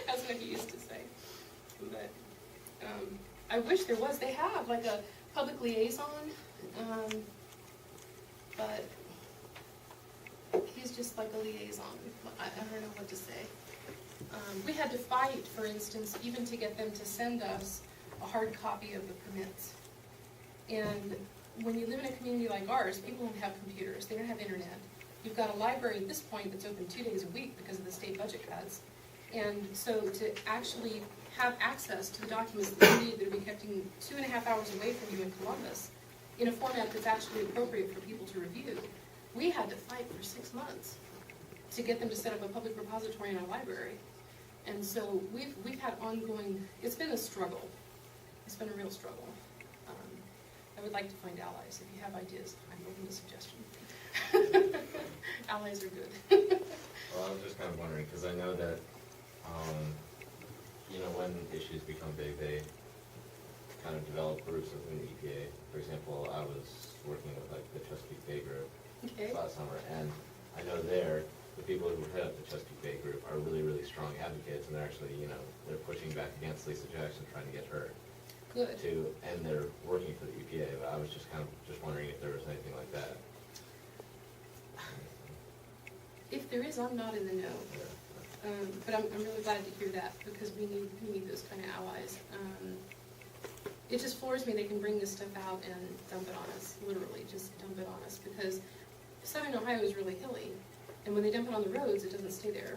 That's what he used to say. But I wish there was. They have like a public liaison, but he's just like a liaison. I don't know what to say. We had to fight, for instance, even to get them to send us a hard copy of the permits. And when you live in a community like ours, people don't have computers, they don't have internet. You've got a library at this point that's open 2 days a week because of the state budget cuts. And so to actually have access to the documents that you need that are kept 2.5 hours away from you in Columbus, in a format that's actually appropriate for people to review, we had to fight for 6 months to get them to set up a public repository in our library. And so we've had ongoing, it's been a struggle. It's been a real struggle. I would like to find allies. If you have ideas, I'm open to suggestion. Allies are good. Well, I was just kind of wondering, because I know that, you know, when issues become big, they kind of develop groups within the EPA. For example, I was working with like the Chesapeake Bay group last summer, and I know the people who head up the Chesapeake Bay group are really, really strong advocates, and they're actually, you know, they're pushing back against Lisa Jackson, trying to get her and they're working for the EPA. But I was just wondering if there was anything like that. If there is, I'm not in the know. But I'm really glad to hear that, because we need those kind of allies. It just floors me they can bring this stuff out and dump it on us, literally, just dump it on us, because Southern Ohio is really hilly, and when they dump it on the roads, it doesn't stay there.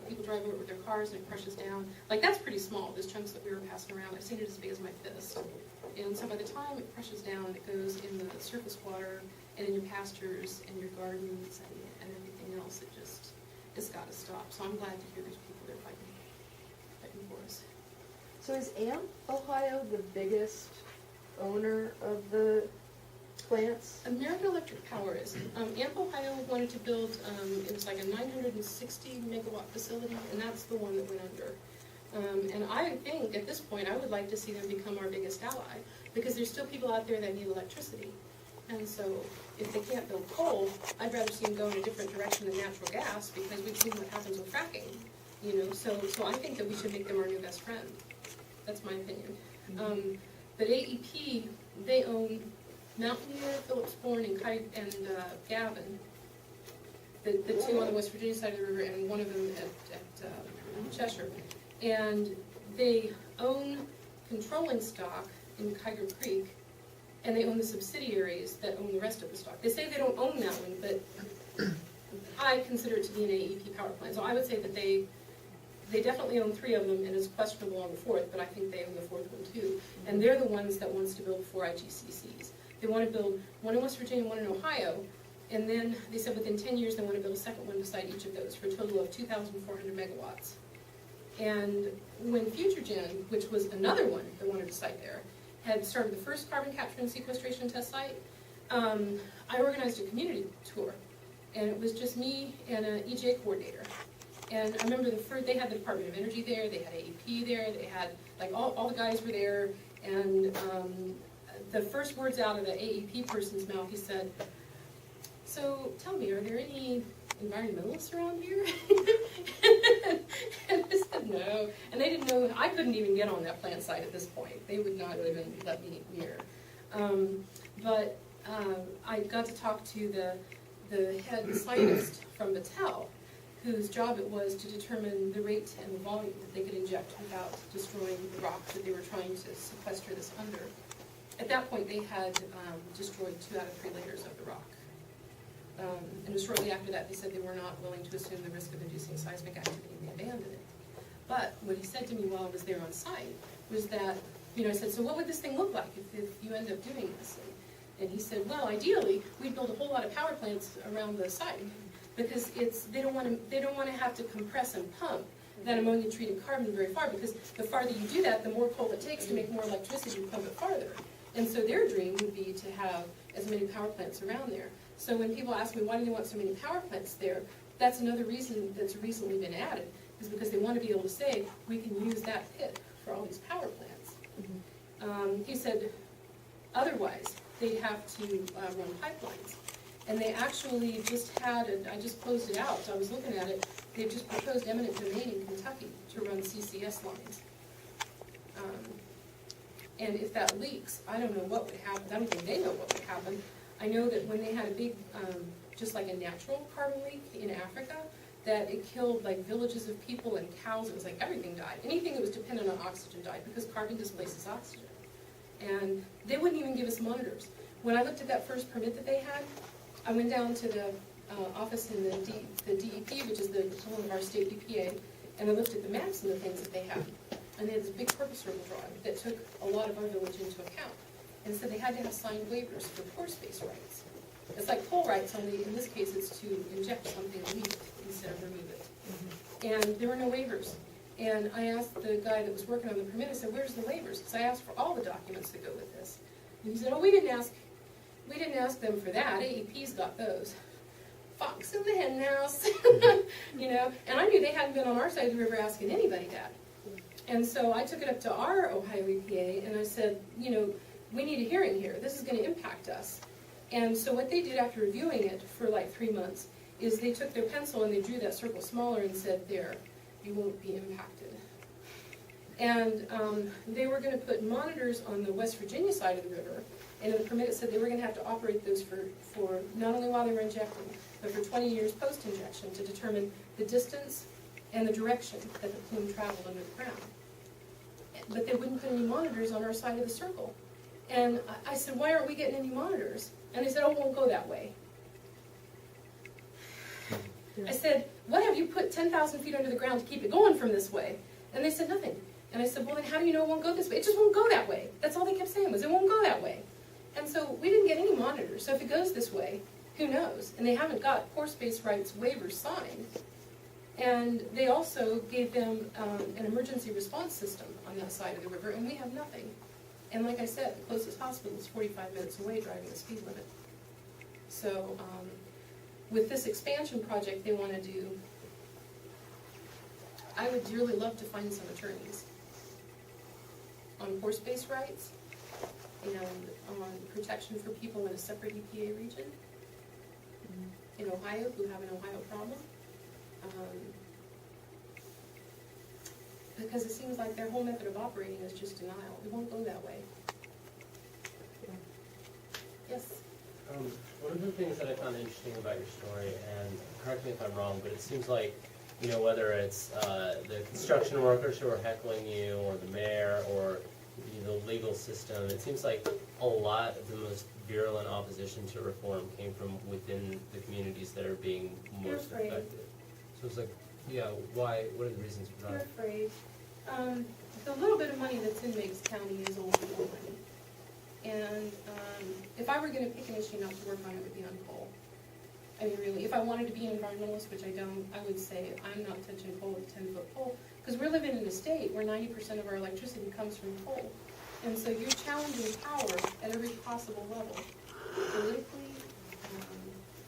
People drive over it with their cars and it crushes down. Like, that's pretty small, those chunks that we were passing around. I've seen it as big as my fist. And so by the time it crushes down, it goes in the surface water and in your pastures and your gardens and everything else. It's got to stop. So I'm glad to hear there's people there fighting for us. So is AMP Ohio the biggest owner of the plants? American Electric Power is. AMP Ohio wanted to build, it was like a 960 megawatt facility, and that's the one that went under. And I think at this point I would like to see them become our biggest ally, because there's still people out there that need electricity. And so if they can't build coal, I'd rather see them go in a different direction than natural gas, because we've seen what happens with fracking. You know, so I think that we should make them our new best friend. That's my opinion. But AEP, they own Mountaineer, Phillips Bourne, and Gavin, the two on the West Virginia side of the river, and one of them at Cheshire. And they own controlling stock in Kyger Creek, and they own the subsidiaries that own the rest of the stock. They say they don't own that one, but I consider it to be an AEP power plant. So I would say that they definitely own 3 of them, and it's questionable on the 4th, but I think they own the 4th one too. And they're the ones that wants to build 4 IGCCs. They want to build one in West Virginia, one in Ohio, and then they said within 10 years they want to build a second one beside each of those for a total of 2,400 megawatts. And when FutureGen, which was another one that wanted to site there, had started the first carbon capture and sequestration test site, I organized a community tour, and it was just me and an EJ coordinator. And I remember they had the Department of Energy there, they had AEP there, they had, like, all the guys were there, and the first words out of the AEP person's mouth, he said, "So tell me, are there any environmentalists around here?" And I said no, and they didn't know. I couldn't even get on that plant site at this point. They would not even let me near. But I got to talk to the head scientist from Battelle, whose job it was to determine the rate and the volume that they could inject without destroying the rock that they were trying to sequester this under. At that point, they had destroyed 2 out of 3 layers of the rock. And it was shortly after that they said they were not willing to assume the risk of inducing seismic activity, and they abandoned it. But what he said to me while I was there on site was that, I said, "So what would this thing look like if you end up doing this?" And he said, "Well, ideally, we'd build a whole lot of power plants around the site, because they don't want to have to compress and pump that ammonia-treated carbon very far, because the farther you do that, the more coal it takes to make more electricity to pump it farther. And so their dream would be to have as many power plants around there." So when people ask me, why do they want so many power plants there, that's another reason that's recently been added, is because they want to be able to say, we can use that pit for all these power plants. Mm-hmm. He said, otherwise, they'd have to run pipelines. And they actually just had, I just closed it out, so I was looking at it, they've just proposed eminent domain in Kentucky to run CCS lines. And if that leaks, I don't know what would happen. I don't think they know what would happen. I know that when they had a big, just like a natural carbon leak in Africa, that it killed like villages of people and cows. It was like everything died. Anything that was dependent on oxygen died because carbon displaces oxygen. And they wouldn't even give us monitors. When I looked at that first permit that they had, I went down to the office in the DEP, which is the equivalent of our state EPA, and I looked at the maps and the things that they had. And they had this big purple circle drawing that took a lot of our village into account. And so they had to have signed waivers for pore space rights. It's like pole rights, only in this case it's to inject something and leave it instead of remove it. And there were no waivers. And I asked the guy that was working on the permit, I said, where's the waivers? Because I asked for all the documents that go with this. And he said, oh, we didn't ask them for that. AEP's got those. Fox in the hen house. You know, and I knew they hadn't been on our side of the river asking anybody that. And so I took it up to our Ohio EPA and I said, you know, we need a hearing here. This is going to impact us. And so what they did after reviewing it for like 3 months is they took their pencil and they drew that circle smaller and said, there, you won't be impacted. And they were going to put monitors on the West Virginia side of the river, and in the permit it said they were going to have to operate those for not only while they were injecting, but for 20 years post-injection to determine the distance and the direction that the plume traveled under the ground. But they wouldn't put any monitors on our side of the circle. And I said, why aren't we getting any monitors? And they said, oh, it won't go that way. I said, what have you put 10,000 feet under the ground to keep it going from this way? And they said, nothing. And I said, well, then how do you know it won't go this way? It just won't go that way. That's all they kept saying was, it won't go that way. And so we didn't get any monitors. So if it goes this way, who knows? And they haven't got pore space rights waivers signed. And they also gave them an emergency response system on that side of the river, and we have nothing. And like I said, the closest hospital is 45 minutes away driving the speed limit. So with this expansion project they want to do, I would dearly love to find some attorneys on pore space rights and on protection for people in a separate EPA region in Ohio who have an Ohio problem. Because it seems like their whole method of operating is just denial. It won't go that way. Yes? One of the things that I found interesting about your story, and correct me if I'm wrong, but it seems like, you know, whether it's the construction workers who are heckling you, or the mayor, or the legal system, it seems like a lot of the most virulent opposition to reform came from within the communities that are being most affected. So it's like, yeah, why? What are the reasons for They're that? afraid. The little bit of money that's in Meigs County is old people money. And if I were going to pick an issue not to work on, it would be on coal. I mean, really, if I wanted to be an environmentalist, which I don't, I would say I'm not touching coal with a 10-foot pole. Because we're living in a state where 90% of our electricity comes from coal. And so you're challenging power at every possible level. Politically,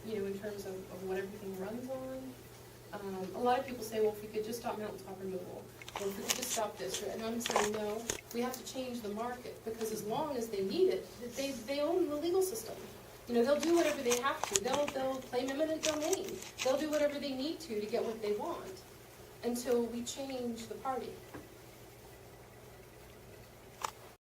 you know, in terms of what everything runs on. A lot of people say, well, if we could just stop mountaintop removal, or if we could just stop this, and I'm saying, no, we have to change the market, because as long as they need it, they own the legal system. You know, they'll do whatever they have to. They'll claim eminent domain. They'll do whatever they need to get what they want, until we change the party.